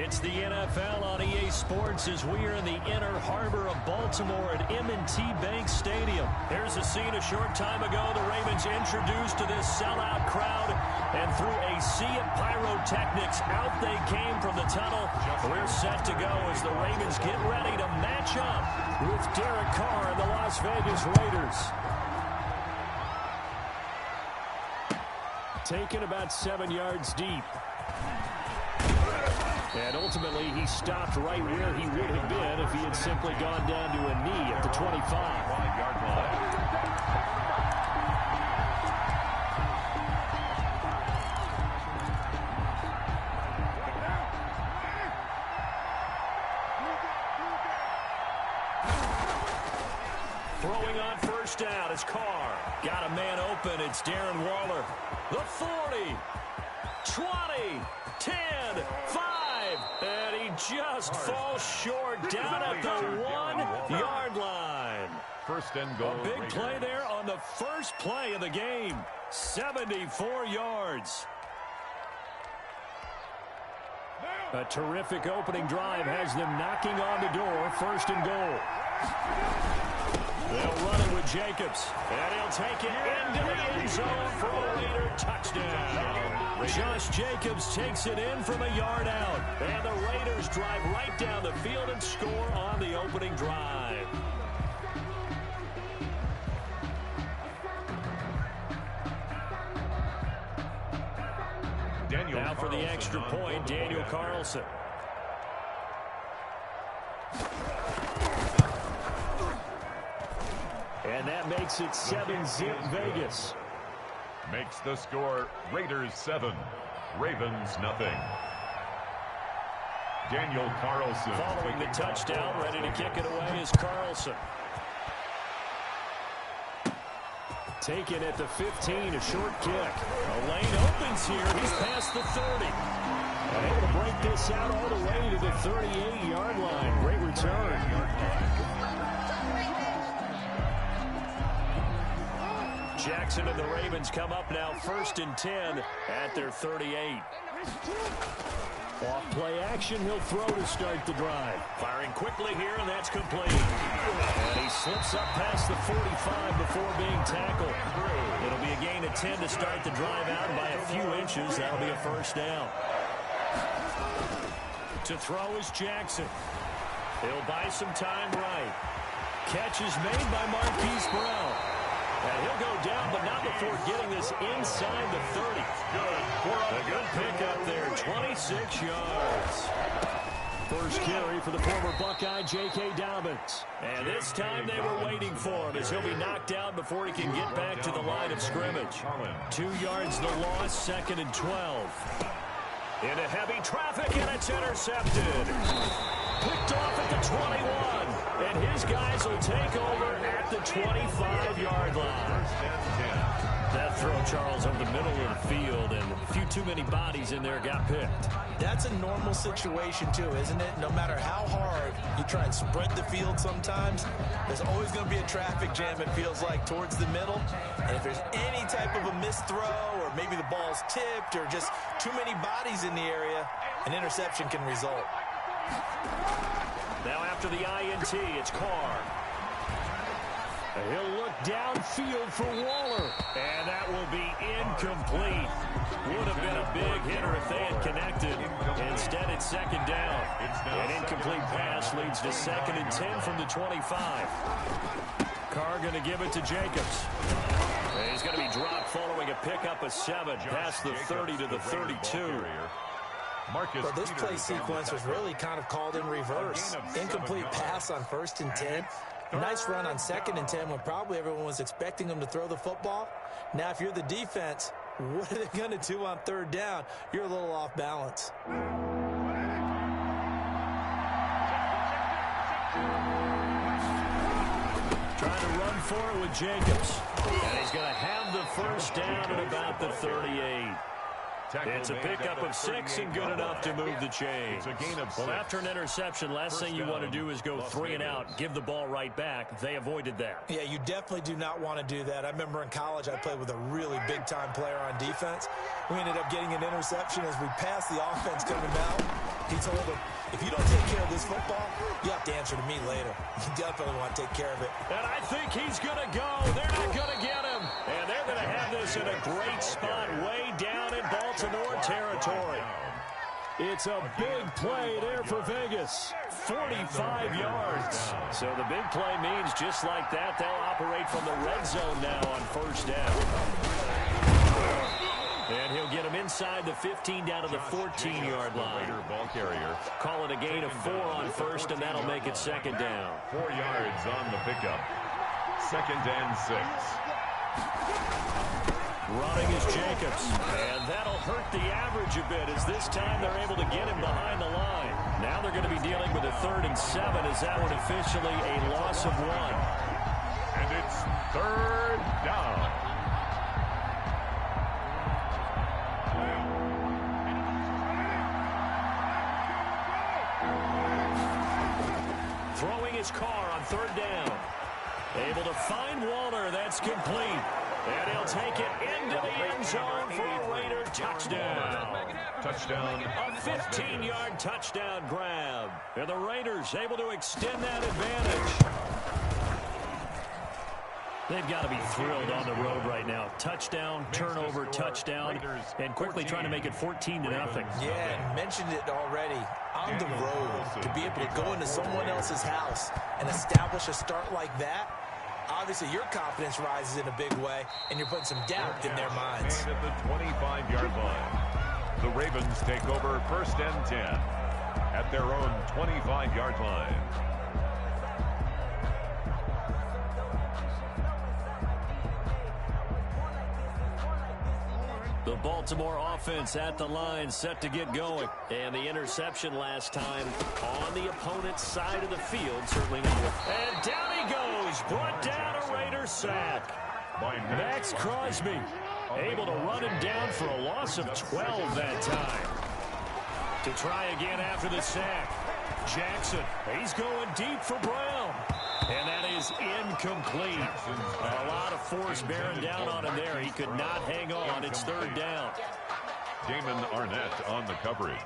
It's the NFL on EA Sports as we are in the inner harbor of Baltimore at M&T Bank Stadium. Here's a scene a short time ago. The Ravens introduced to this sellout crowd, and through a sea of pyrotechnics, out they came from the tunnel. We're set to go as the Ravens get ready to match up with Derek Carr and the Las Vegas Raiders. Taken about 7 yards deep. And ultimately, he stopped right where he would have been if he had simply gone down to a knee at the 25-yard line. Throwing on first down is Carr. Got a man open. It's Darren Waller. The 40, 20, 10, 5. And he just falls short down at the 1-yard line. First and goal. A big play there on the first play of the game. 74 yards. A terrific opening drive has them knocking on the door. First and goal. They'll run it with Jacobs. And he'll take it into the end zone for a Raider touchdown. Josh Jacobs takes it in from a yard out. And the Raiders drive right down the field and score on the opening drive. Now for the extra point, Daniel Carlson. And that makes it 7-zip Vegas. Makes the score Raiders 7, Ravens nothing. Daniel Carlson. Following the touchdown, ready to kick it away is Carlson. Taken at the 15, a short kick. A lane opens here. He's past the 30. And able to break this out all the way to the 38-yard line. Great return. Jackson and the Ravens come up now first and 10 at their 38. Off play action, he'll throw to start the drive. Firing quickly here, and that's complete. And he slips up past the 45 before being tackled. It'll be a gain of 10 to start the drive out, and by a few inches, that'll be a first down. To throw is Jackson. He'll buy some time right. Catch is made by Marquise Brown. And he'll go down, but not before getting this inside the 30. A good pickup there, 26 yards. First carry for the former Buckeye, J.K. Dobbins. And this time they were waiting for him as he'll be knocked down before he can get back to the line of scrimmage. 2 yards the loss, second and 12. Into heavy traffic, and it's intercepted. Picked off at the 21, and his guys will take over at the 25-yard line. That throw, Charles, over the middle of the field, and a few too many bodies in there got picked. That's a normal situation, too, isn't it? No matter how hard you try and spread the field sometimes, there's always going to be a traffic jam, it feels like, towards the middle. And if there's any type of a missed throw, or maybe the ball's tipped, or just too many bodies in the area, an interception can result. Now after the INT, it's Carr. He'll look downfield for Waller. And that will be incomplete. Would have been a big hitter if they had connected. Instead, it's second down. An incomplete pass leads to second and 10 from the 25. Carr going to give it to Jacobs. And he's going to be dropped following a pickup of 7 past the 30 to the 32. But this play sequence was really kind of called in reverse. Incomplete pass on first and 10. Nice run on second and 10 when probably everyone was expecting him to throw the football. Now, if you're the defense, what are they going to do on third down? You're a little off balance. Trying to run for it with Jacobs. And he's going to have the first down at about the 38. It's a pickup of 6 and good enough to move the chains. Well, after an interception, last thing you want to do is go 3 and out, give the ball right back. They avoided that. Yeah, you definitely do not want to do that. I remember in college I played with a really big-time player on defense. We ended up getting an interception as we passed the offense coming down. He told him, if you don't take care of this football, you have to answer to me later. You definitely want to take care of it. And I think he's going to go. They're not going to get him. And they're going to have this in a great spot way down in Baltimore territory. It's a big play there for Vegas. 45 yards. So the big play means just like that, they'll operate from the red zone now on first down. And he'll get him inside the 15 down to the 14-yard line. Ball carrier. Call it a gain of 4 on first, and that'll make it second down. 4 yards on the pickup. 2nd and 6. Running is Jacobs, and that'll hurt the average a bit as this time they're able to get him behind the line. Now they're going to be dealing with a 3rd and 7 as that one officially a loss of 1. And it's 3rd down. Throwing his car on 3rd down. Able to find Walter. That's complete. And he'll take it into the end zone for a Raider touchdown. Touchdown. A 15-yard touchdown grab. And the Raiders able to extend that advantage. They've got to be thrilled on the road right now. Touchdown, turnover, touchdown, and quickly trying to make it 14-0. Yeah, mentioned it already. On the road, to be able to go into someone else's house and establish a start like that, obviously your confidence rises in a big way, and you're putting some doubt in their minds. And at the 25-yard line, the Ravens take over 1st and 10 at their own 25-yard line. The Baltimore offense at the line, set to get going. And the interception last time on the opponent's side of the field, certainly not. And down he goes, brought down a Raider sack. Max Crosby able to run him down for a loss of 12 that time. To try again after the sack. Jackson, he's going deep for Brown. And that is incomplete. A lot of force bearing down on him there. He could not hang on. It's 3rd down. Damon Arnett on the coverage.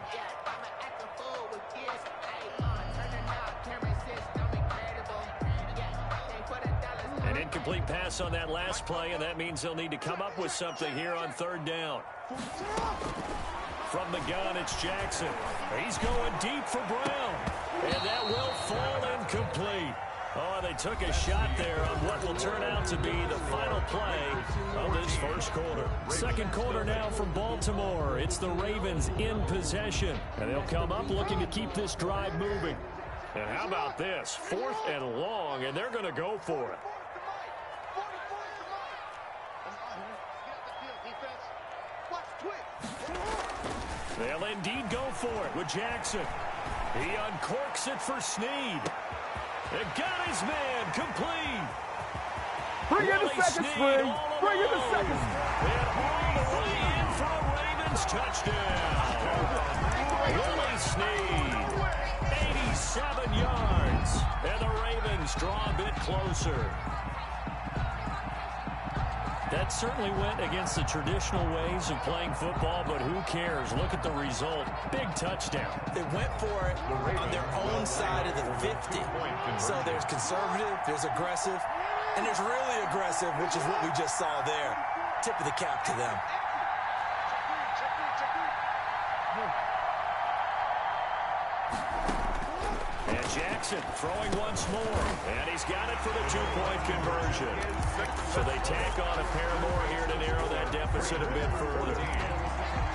An incomplete pass on that last play, and that means they'll need to come up with something here on 3rd down. From the gun, it's Jackson. He's going deep for Brown. And that will fall incomplete. Oh, they took a shot there on what will turn out to be the final play of this first quarter. Second quarter now from Baltimore. It's the Ravens in possession. And they'll come up looking to keep this drive moving. And how about this? 4th and long, and they're going to go for it. They'll indeed go for it with Jackson. He uncorks it for Snead. And got his man complete. Bring in the second string. Bring in the second. And all the way in for a Ravens touchdown. Willie Snead, 87 yards. And the Ravens draw a bit closer. That certainly went against the traditional ways of playing football, but who cares? Look at the result. Big touchdown. They went for it on their own side of the 50. So there's conservative, there's aggressive, and there's really aggressive, which is what we just saw there. Tip of the cap to them. And Jackson throwing once more. And he's got it for the 2-point conversion. So they tack on a pair more here to narrow that deficit a bit further.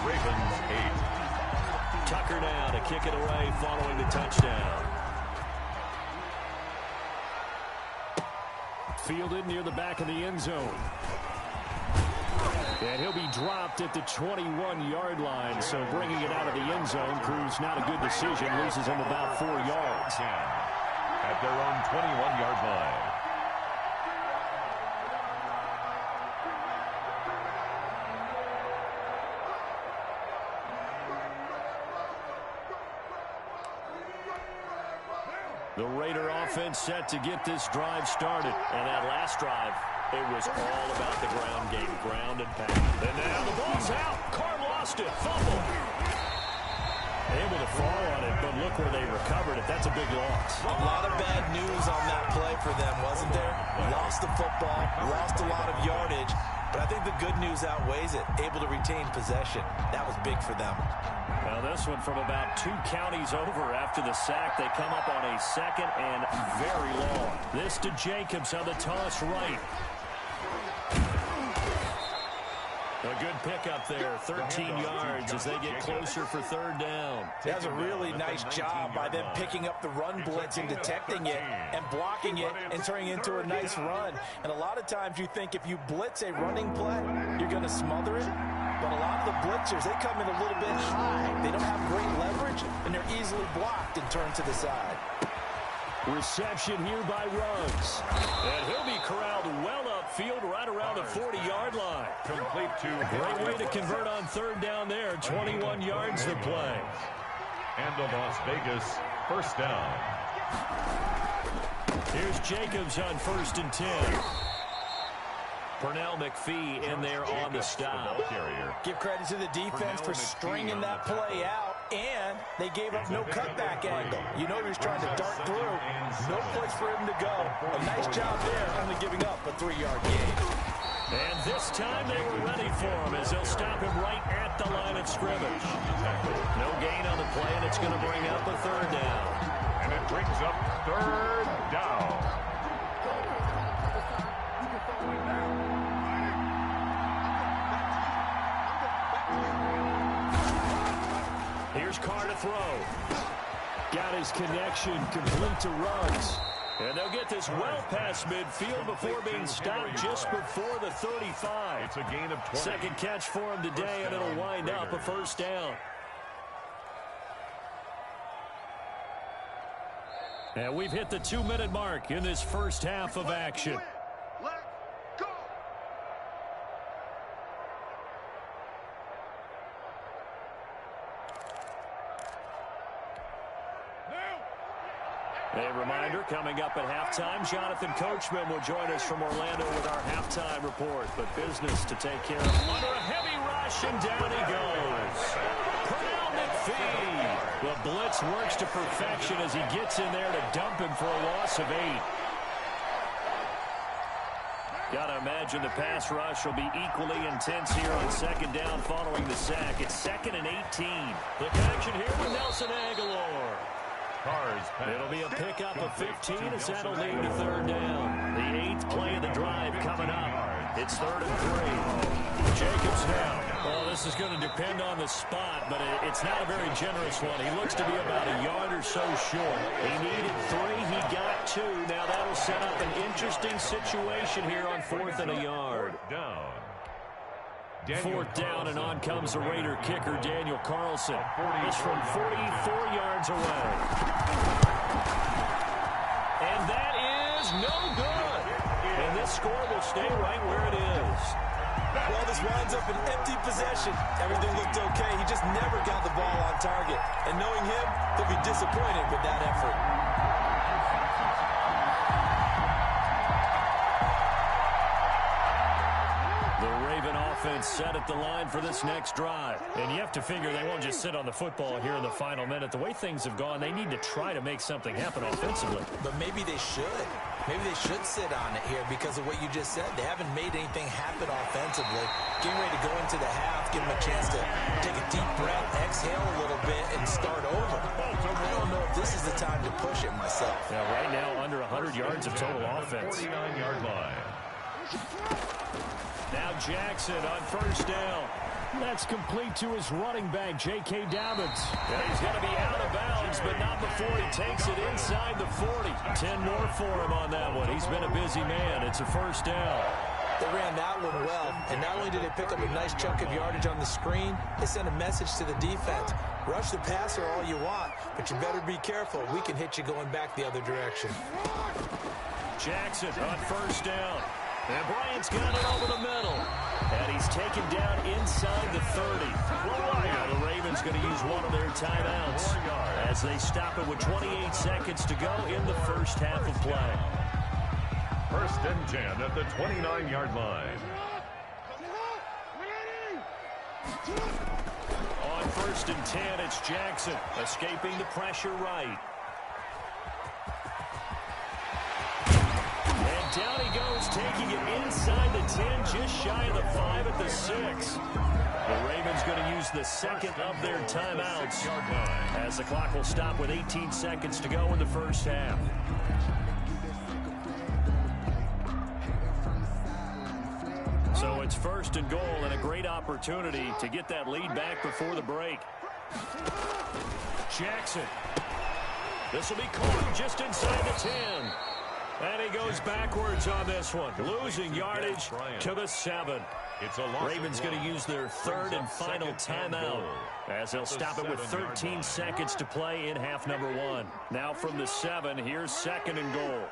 Ravens 8. Tucker now to kick it away following the touchdown. Fielded near the back of the end zone. And he'll be dropped at the 21-yard line. So bringing it out of the end zone proves not a good decision. Loses him about 4 yards. At their own 21-yard line. The Raider offense set to get this drive started. And that last drive, it was all about the ground game, ground and pound. And now the ball's out. Carr lost it. Fumble. Able to fall on it, but look where they recovered it. That's a big loss. A lot of bad news on that play for them, wasn't there? Lost the football, lost a lot of yardage, but I think the good news outweighs it. Able to retain possession. That was big for them. Now this one from about 2 counties over after the sack. They come up on a 2nd and very long. This to Jacobs on the toss right. A good pickup there, 13 yards as they get closer for 3rd down. That's a really nice job by them picking up the run blitz and detecting it and blocking it and turning it into a nice run. And a lot of times you think if you blitz a running play, you're going to smother it. But a lot of the blitzers, they come in a little bit high. They don't have great leverage, and they're easily blocked and turned to the side. Reception here by Ruggs. And he'll be corralled well upfield right around the 40-yard line. Complete to Great way to convert on 3rd down there. 21 yards to play. And the Las Vegas 1st down. Here's Jacobs on 1st and 10. Pernell McPhee in there on the stop. Give credit to the defense for stringing that play out, and they gave up no cutback angle. You know he was trying to dart through. No place for him to go. A nice job there, only giving up a 3-yard gain. And this time they were ready for him as they'll stop him right at the line of scrimmage. No gain on the play, and it's going to bring up a 3rd down. And it brings up 3rd down. Here's Carr to throw. Got his connection complete to Ruggs. And they'll get this well past midfield before being stopped just before the 35. It's a gain of 20. 2nd catch for him today, and it'll wind up a 1st down. And we've hit the 2-minute mark in this first half of action. A reminder, coming up at halftime, Jonathan Coachman will join us from Orlando with our halftime report. But business to take care of under a heavy rush, and down he goes. Pernell McPhee. The blitz works to perfection as he gets in there to dump him for a loss of 8. Gotta imagine the pass rush will be equally intense here on 2nd down following the sack. It's 2nd and 18. The connection here with Nelson Aguilar. It'll be a pickup of 15 as that'll lead to 3rd down. The 8th play of the drive coming up. It's 3rd and 3. Jacobs now. Well, this is going to depend on the spot, but it's not a very generous one. He looks to be about a yard or so short. He needed 3. He got 2. Now that'll set up an interesting situation here on 4th and a yard. 4th down, and on comes the Raider kicker, Daniel Carlson. He's from 44 yards away. And that is no good. And this score will stay right where it is. Well, this winds up an empty possession. Everything looked okay. He just never got the ball on target. And knowing him, he'll be disappointed with that effort. Offense set at the line for this next drive. And you have to figure they won't just sit on the football here in the final minute. The way things have gone, they need to try to make something happen offensively. But maybe they should. Maybe they should sit on it here because of what you just said. They haven't made anything happen offensively. Getting ready to go into the half, give them a chance to take a deep breath, exhale a little bit, and start over. I don't know if this is the time to push it myself. Yeah, right now, under 100 yards of total offense. 49-yard line. Now Jackson on 1st down. That's complete to his running back, J.K. Dobbins. And he's going to be out of bounds, but not before he takes it inside the 40. 10 more for him on that one. He's been a busy man. It's a 1st down. They ran that one well, and not only did they pick up a nice chunk of yardage on the screen, they sent a message to the defense. Rush the passer all you want, but you better be careful. We can hit you going back the other direction. Jackson on 1st down. And Bryant's got it over the middle. And he's taken down inside the 30. Now the Ravens going to use one of their timeouts as they stop it with 28 seconds to go in the first half of play. 1st and 10 at the 29-yard line. On first and 10, it's Jackson escaping the pressure right. And down he goes, taking it inside the 10, just shy of the 5 at the 6. The Ravens going to use the second of their timeouts as the clock will stop with 18 seconds to go in the first half. So it's first and goal and a great opportunity to get that lead back before the break. Jackson. This will be caught just inside the 10. And he goes backwards on this one, losing yardage to the 7. Ravens going to use their third and final timeout as they'll stop it with 13 seconds to play in half number 1. Now from the 7, here's second and goal.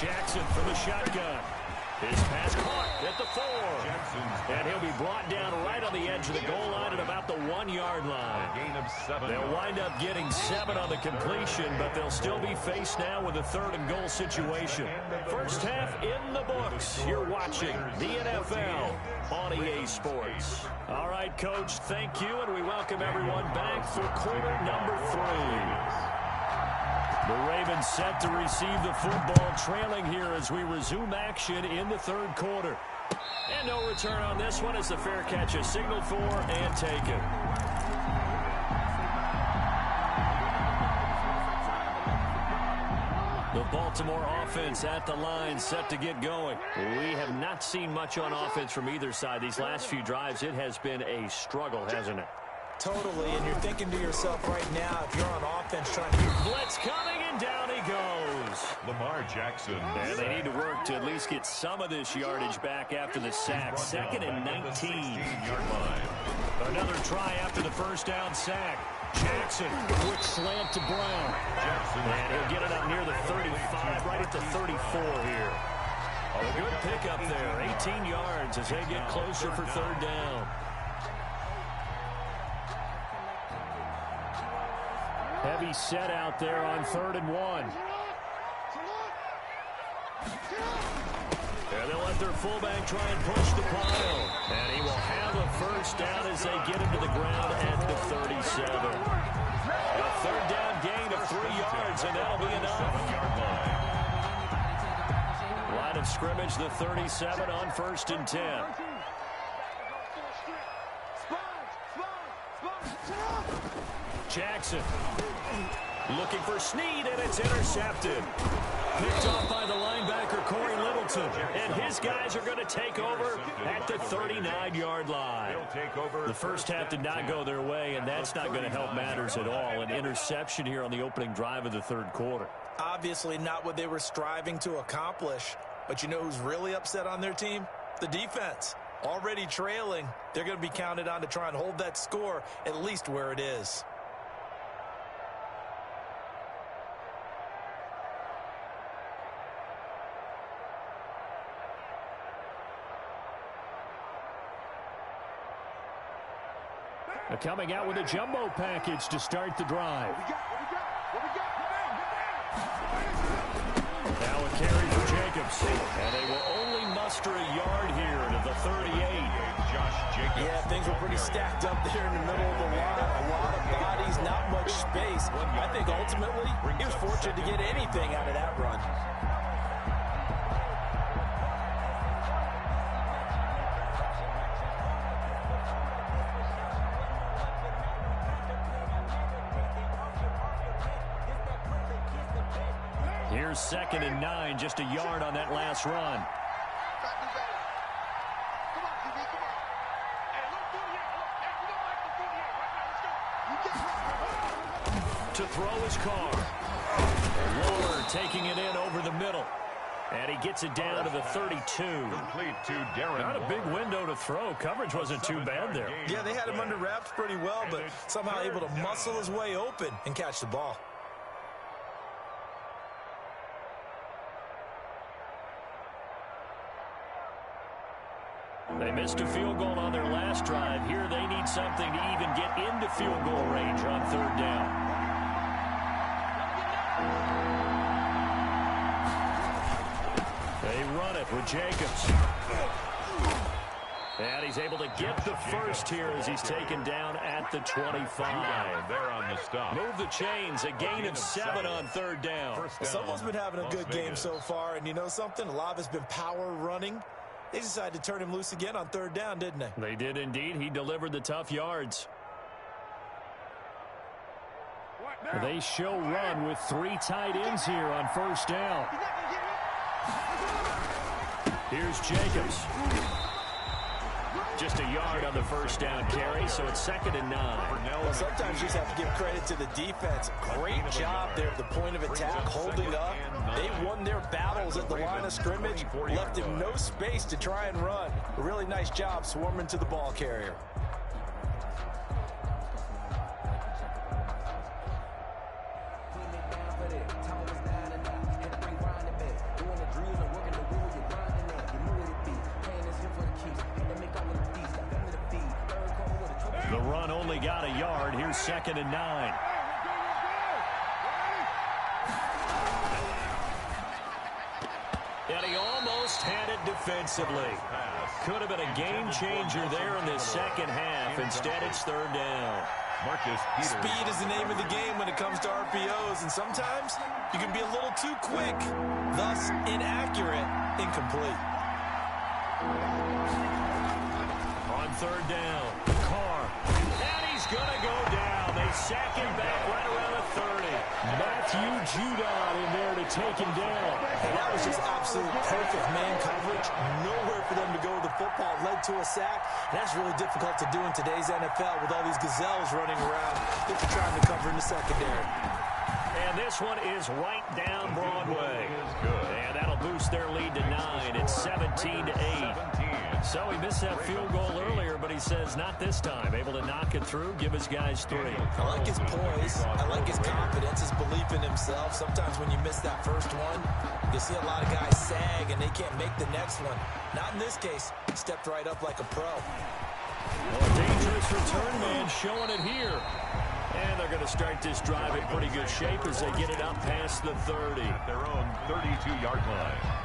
Jackson from the shotgun. His pass caught at the 4. And he'll be brought down right on the edge of the goal line at about the 1-yard line. They'll wind up getting 7 on the completion, but they'll still be faced now with a third and goal situation. First half in the books. You're watching the NFL on EA Sports. All right, Coach, thank you, and we welcome everyone back for quarter number 3. The Ravens set to receive the football, trailing here as we resume action in the third quarter. And no return on this one as the fair catch is signaled for and taken. The Baltimore offense at the line set to get going. We have not seen much on offense from either side. These last few drives, it has been a struggle, hasn't it? Totally, and you're thinking to yourself right now, if you're on offense trying to... Blitz coming, and down he goes. Lamar Jackson. And they need to work to at least get some of this yardage back after the sack. Second and 19. Another try after the first down sack. Jackson, quick slant to Brown. And he'll get it up near the 35, right at the 34 here. A good pickup there, 18 yards as they get closer for third down. Heavy set out there on 3rd and 1. And they'll let their fullback try and push the pile. And he will have a first down as they get him to the ground at the 37. A third down gain of 3 yards, and that'll be enough. Line of scrimmage, the 37 on 1st and 10. Jackson looking for Snead, and it's intercepted. Picked off by the linebacker, Corey Littleton. And his guys are going to take over at the 39-yard line. The first half did not go their way, and that's not going to help matters at all. An interception here on the opening drive of the third quarter. Obviously not what they were striving to accomplish. But you know who's really upset on their team? The defense. Already trailing, they're going to be counted on to try and hold that score at least where it is. Coming out with a jumbo package to start the drive. Now a carry for Jacobs. And they will only muster a yard here to the 38. Yeah, things were pretty stacked up there in the middle of the line. A lot of bodies, not much space. I think ultimately he was fortunate to get anything out of that run. Here's 2nd and 9, just a yard on that last run. To throw his car. Waller taking it in over the middle. And he gets it down to the 32. Complete to Darren. Not a big window to throw. Coverage wasn't too bad there. Yeah, they had him under wraps pretty well, but somehow able to muscle his way open and catch the ball. They missed a field goal on their last drive. Here they need something to even get into field goal range on third down. They They run it with Jacobs. And he's able to get the first here as he's taken down at the 25. There on the stop. Move the chains, a gain of 7 on third down. Someone's been having a good game so far, and you know something? A lot of it's been power running. They decided to turn him loose again on third down, didn't they? They did indeed. He delivered the tough yards. They show run with 3 tight ends here on first down. Here's Jacobs. Just a yard on the first down carry, so it's 2nd and 9. Well, sometimes you just have to give credit to the defense. Great job there at the point of attack, holding up. They won their battles at the line of scrimmage, left him no space to try and run. A really nice job swarming to the ball carrier. The run only got a yard. Here's 2nd and 9. And he almost had it defensively. Could have been a game changer there in this second half. Instead, it's 3rd down. Speed is the name of the game when it comes to RPOs, and sometimes you can be a little too quick, thus inaccurate, incomplete. On 3rd down, Carr, and he's going to go down. They sack him back right around the 30. Matthew Judon in there to take him down. And that was just absolute perfect man coverage. Nowhere for them to go with the football. Led to a sack. And that's really difficult to do in today's NFL with all these gazelles running around if you're trying to cover in the secondary. And this one is right down Broadway. And that'll boost their lead to 9. It's 17-8. So he missed that field goal earlier, but he says not this time. Able to knock it through, give his guys 3. I like his poise. I like his confidence, his belief in himself. Sometimes when you miss that first one, you see a lot of guys sag and they can't make the next one. Not in this case. He stepped right up like a pro. Well, a dangerous return man showing it here. And they're going to start this drive in pretty good shape as they get it up past the 30. At their own 32-yard line.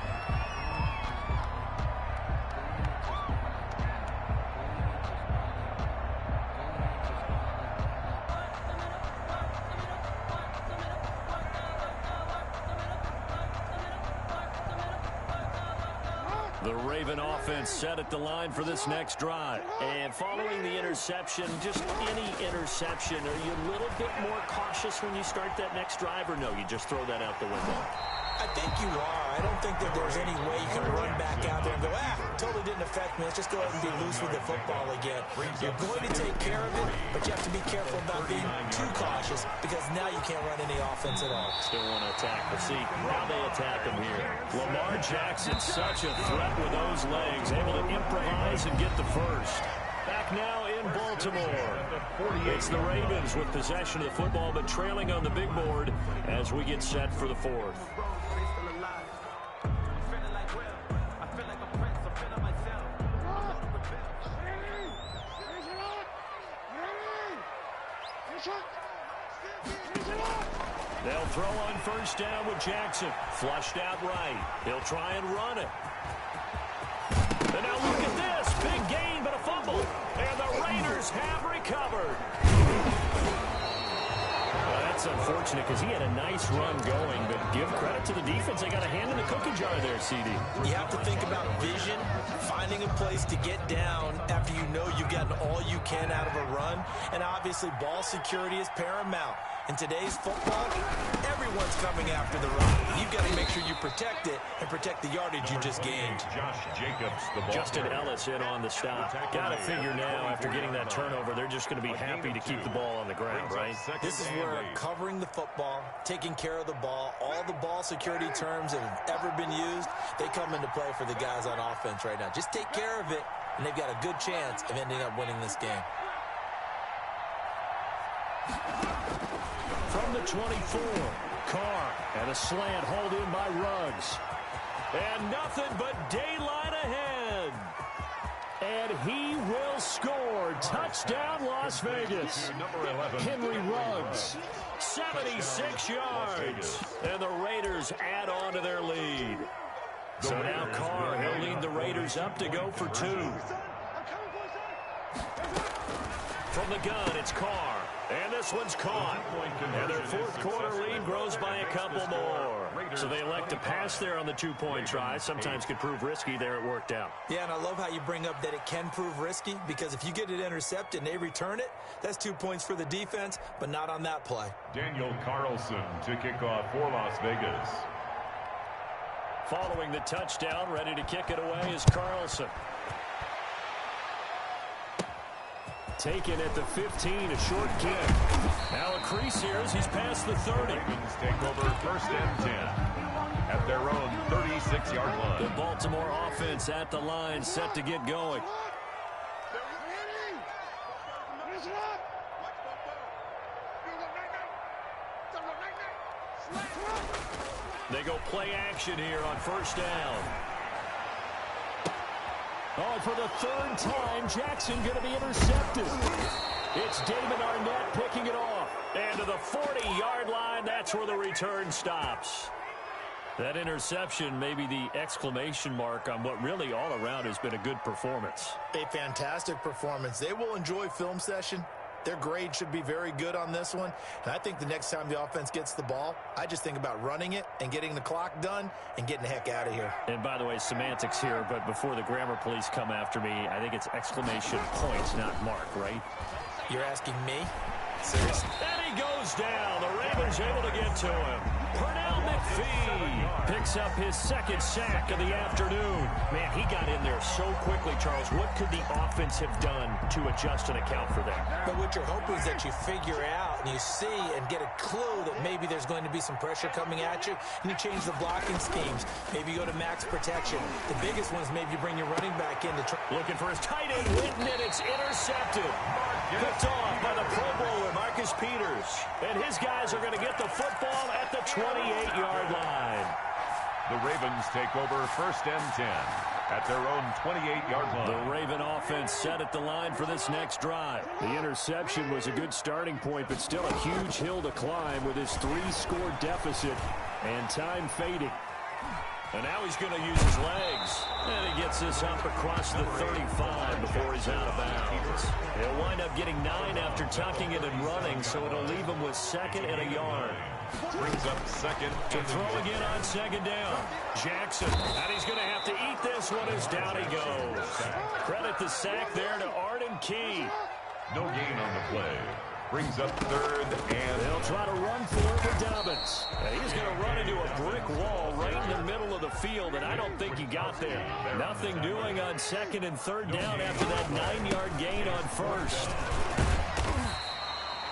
The Raven offense set at the line for this next drive. And following the interception, just any interception, are you a little bit more cautious when you start that next drive, or no, you just throw that out the window? I think you are. I don't think that there's any way you can run back out there and go, totally didn't affect me. Let's just go ahead and be loose with the football again. You're going to take care of it, but you have to be careful about being too cautious because now you can't run any offense at all. Still want to attack. We'll see how they attack him here. Lamar Jackson, such a threat with those legs, able to improvise and get the first. Back now in Baltimore. It's the Ravens with possession of the football, but trailing on the big board as we get set for the 4th. They'll throw on first down with Jackson. Flushed out right. He'll try and run it. And now look at this. Big gain, but a fumble. And the Raiders have recovered. Well, that's unfortunate because he had a nice run going, but give credit to the defense. They got a hand in the cookie jar there, CD. You have to think about vision, finding a place to get down after you know you've gotten all you can out of a run. And obviously, ball security is paramount. In today's football, everyone's coming after the run. You've got to make sure you protect it and protect the yardage you just gained. Josh Jacobs, the ball Justin Ellis in on the stop. Got to figure now, after getting that turnover, they're just going to be happy to keep the ball on the ground, right? This is where covering the football, taking care of the ball, all the ball security terms that have ever been used, they come into play for the guys on offense right now. Just take care of it, and they've got a good chance of ending up winning this game. From the 24, Carr, and a slant hauled in by Ruggs. And nothing but daylight ahead. And he will score. Touchdown, Las Vegas. Henry Ruggs, 76 yards. And the Raiders add on to their lead. So now Carr, he'll lead the Raiders up to go for 2. From the gun, it's Carr. And this one's caught. And their fourth quarter lead grows by a couple more. So they elect to pass there on the 2-point try. Sometimes could prove risky. There it worked out. Yeah, and I love how you bring up that it can prove risky, because if you get it intercepted and they return it, that's 2 points for the defense, but not on that play. Daniel Carlson to kick off for Las Vegas. Following the touchdown, ready to kick it away is Carlson. Taken at the 15, a short kick. Now a crease here as he's past the 30. Ravens take over 1st and 10 at their own 36-yard line. The Baltimore offense at the line, set to get going. They go play action here on 1st down. Oh, and for the 3rd time, Jackson going to be intercepted. It's David Arnett picking it off. And to the 40-yard line, that's where the return stops. That interception may be the exclamation mark on what really all around has been a good performance. A fantastic performance. They will enjoy film session. Their grade should be very good on this one. And I think the next time the offense gets the ball, I just think about running it and getting the clock done and getting the heck out of here. And by the way, semantics here, but before the grammar police come after me, I think it's exclamation points, not mark, right? You're asking me? Seriously? And he goes down. The Ravens able to get to him. Pernell McPhee picks up his 2nd sack of the afternoon. Man, he got in there so quickly, Charles. What could the offense have done to adjust and account for that? But what you're hoping is that you figure out and you see and get a clue that maybe there's going to be some pressure coming at you, and you change the blocking schemes. Maybe you go to max protection. The biggest one is maybe you bring your running back in to try. Looking for his tight end, Whitten, and it's intercepted. Picked off by the Pro Bowler, Marcus Peters. And his guys are going to get the football at the 28-yard line. The Ravens take over 1st and 10 at their own 28-yard line. The Raven offense set at the line for this next drive. The interception was a good starting point, but still a huge hill to climb with his 3-score deficit and time fading. And now he's going to use his legs. And he gets this up across the 35 before he's out of bounds. He'll wind up getting 9 after tucking it and running, so it'll leave him with 2nd and a yard. Brings up 2nd. To throw again on 2nd down. Jackson. And he's going to have to eat this one as down he goes. Credit the sack there to Arden Key. No gain on the play. Brings up 3rd and... They'll try to run for it with Dobbins. And he's going to run into a brick wall right in the middle of the field, and I don't think he got there. Nothing doing on 2nd and 3rd down after that 9-yard gain on 1st.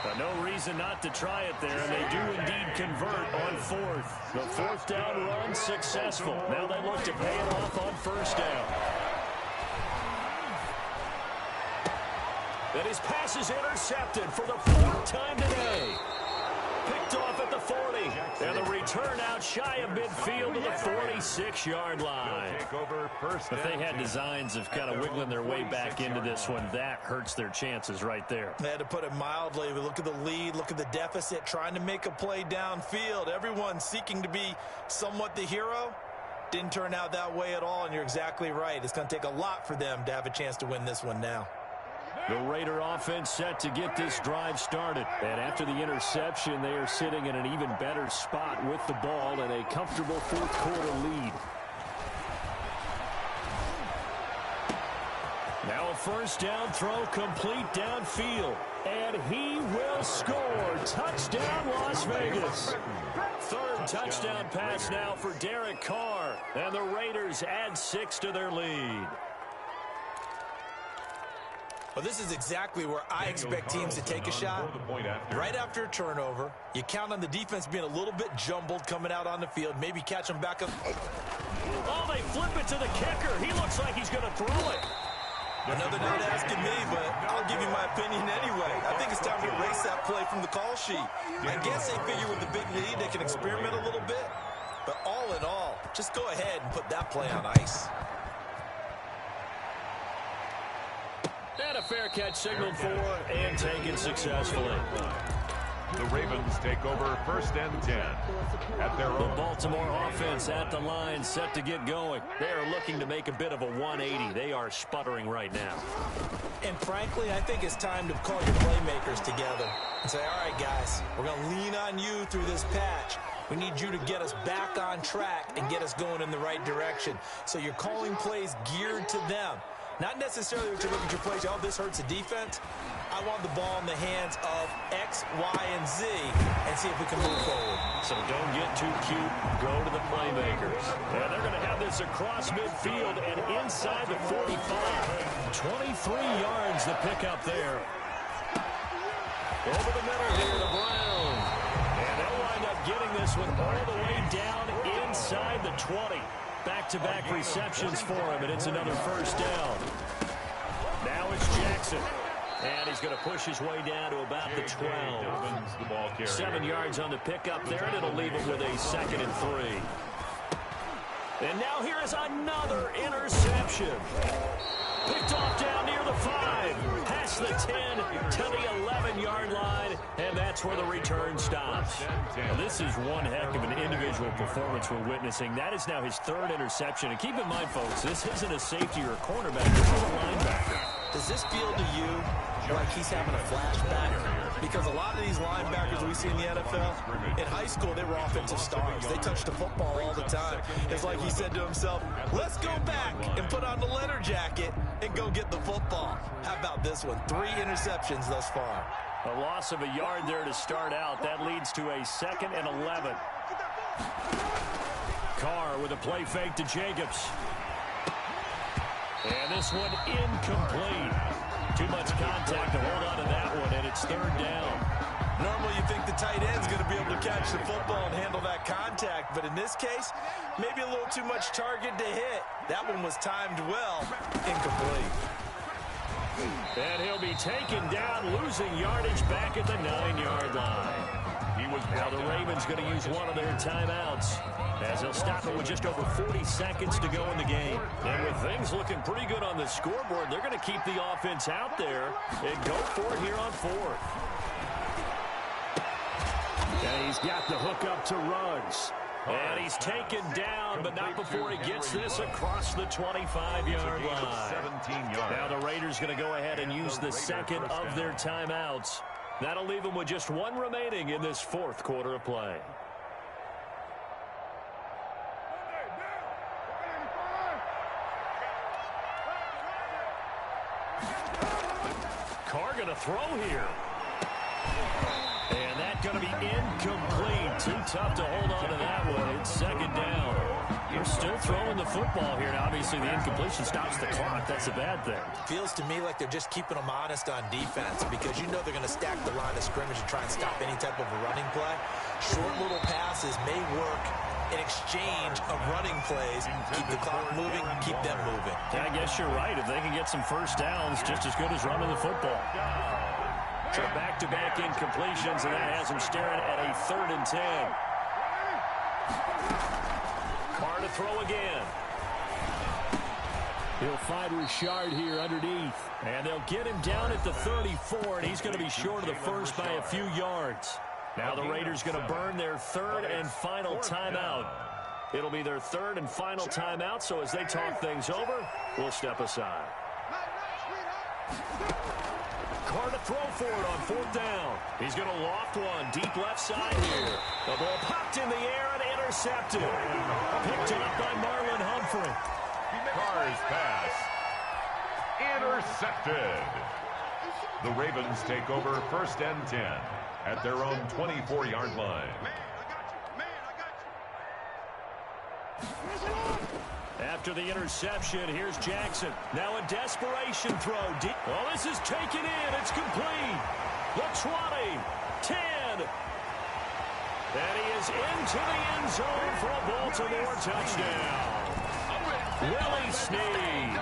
But no reason not to try it there, and they do indeed convert on 4th. The 4th down run successful. Now they look to pay it off on 1st down. And his pass is intercepted for the 4th time today. Picked off at the 40. And the return out shy of midfield to the 46-yard line. If they had designs of kind of wiggling their way back into this one, that hurts their chances right there. They had to put it mildly. Look at the lead. Look at the deficit. Trying to make a play downfield. Everyone seeking to be somewhat the hero. Didn't turn out that way at all, and you're exactly right. It's going to take a lot for them to have a chance to win this one now. The Raider offense set to get this drive started. And after the interception, they are sitting in an even better spot with the ball and a comfortable 4th quarter lead. Now a 1st down throw complete downfield. And he will score. Touchdown, Las Vegas. 3rd touchdown pass now for Derek Carr. And the Raiders add 6 to their lead. Well, this is exactly where I expect teams to take a shot. Right after a turnover, you count on the defense being a little bit jumbled coming out on the field. Maybe catch them back up. Oh, they flip it to the kicker. He looks like he's going to throw it. Another not asking me, but I'll give you my opinion anyway. I think it's time to erase that play from the call sheet. I guess they figure with the big lead they can experiment a little bit. But all in all, just go ahead and put that play on ice. And a fair catch signaled for and taken successfully. The Ravens take over 1st and 10 at their own. The Baltimore offense at the line, set to get going. They are looking to make a bit of a 180. They are sputtering right now. And frankly, I think it's time to call your playmakers together and say, all right, guys, we're going to lean on you through this patch. We need you to get us back on track and get us going in the right direction. So you're calling plays geared to them. Not necessarily that you look at your plays, oh, this hurts the defense. I want the ball in the hands of X, Y, and Z and see if we can move forward. So don't get too cute. Go to the playmakers. And they're going to have this across midfield and inside the 45. 23 yards to pick up there. Over the middle here, the Browns. And they'll wind up getting this one all the way down inside the 20. Back-to-back receptions for him, and it's another first down. Now it's Jackson. And he's going to push his way down to about the 12. 7 yards on the pickup there, and it'll leave him with a 2nd and 3. And now here is another interception. Picked off down near the 5. Past the 10 to the 11-yard line, and that's where the return stops. Now, this is one heck of an individual performance we're witnessing. That is now his 3rd interception. And keep in mind, folks, this isn't a safety or a cornerback. This is a linebacker. Does this feel to you like he's having a flashback? Because a lot of these linebackers we see in the NFL, in high school, they were offensive stars. They touched the football all the time. It's like he said to himself, let's go back and put on the leather jacket and go get the football. How about this one? 3 interceptions thus far. A loss of a yard there to start out. That leads to a 2nd and 11. Carr with a play fake to Jacobs. And this one incomplete. Too much contact to hold on to that one, and it's 3rd down. Normally you think the tight end's going to be able to catch the football and handle that contact, but in this case, maybe a little too much target to hit. That one was timed well, incomplete. And he'll be taken down, losing yardage back at the 9-yard line. Now the Ravens going to use one of their timeouts, as they'll stop it with just over 40 seconds to go in the game. And with things looking pretty good on the scoreboard, they're going to keep the offense out there and go for it here on 4th. And he's got the hook up to Ruggs. And he's taken down, but not before he gets this across the 25-yard line. 17 yards. Now the Raiders going to go ahead and use the 2nd of their timeouts. That'll leave them with just 1 remaining in this 4th quarter of play. Carr going to throw here. And that's going to be incomplete. Too tough to hold on to that one. It's 2nd down. You're still throwing the football here. Now, obviously, the incompletion stops the clock. That's a bad thing. Feels to me like they're just keeping them honest on defense, because you know they're going to stack the line of scrimmage and try and stop any type of a running play. Short little passes may work in exchange of running plays. Keep the clock moving, keep them moving. Yeah, I guess you're right. If they can get some first downs, just as good as running the football. So back-to-back incompletions, and that has them staring at a 3rd and 10. Carr to throw again. He'll find Richard here underneath. And they'll get him down at the 34, and he's going to be short of the first by a few yards. Now the Raiders going to burn their 3rd and final timeout. It'll be their 3rd and final timeout, so as they talk things over, we'll step aside. Carr to throw for it on 4th down. He's going to loft one deep left side here. The ball popped in the air and intercepted. Picked up by Marlon Humphrey. Carr's pass intercepted. The Ravens take over 1st and 10 at their own 24-yard line. After the interception, here's Jackson. Now a desperation throw. Oh, this is taken in. It's complete. The 20, 10. And he is into the end zone for a Baltimore touchdown. Willie Snead,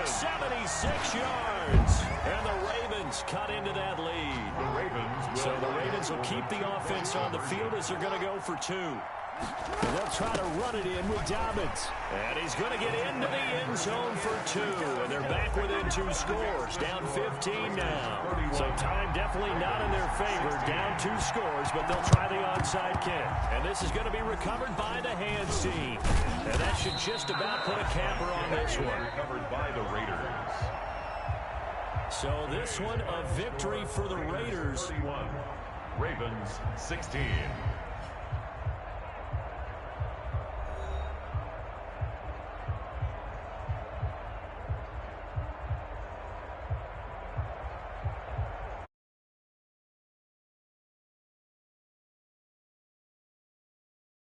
76 yards. And the Ravens cut into that lead. So the Ravens will keep the offense on the field as they're going to go for 2. And they'll try to run it in with Dobbins. And he's going to get into the end zone for 2. And they're back within 2 scores. Down 15 now. So time definitely not in their favor. Down 2 scores, but they'll try the onside kick. And this is going to be recovered by the hands team. And that should just about put a capper on this one. Recovered by the Raiders. So this one, a victory for the Raiders. 31. Ravens 16.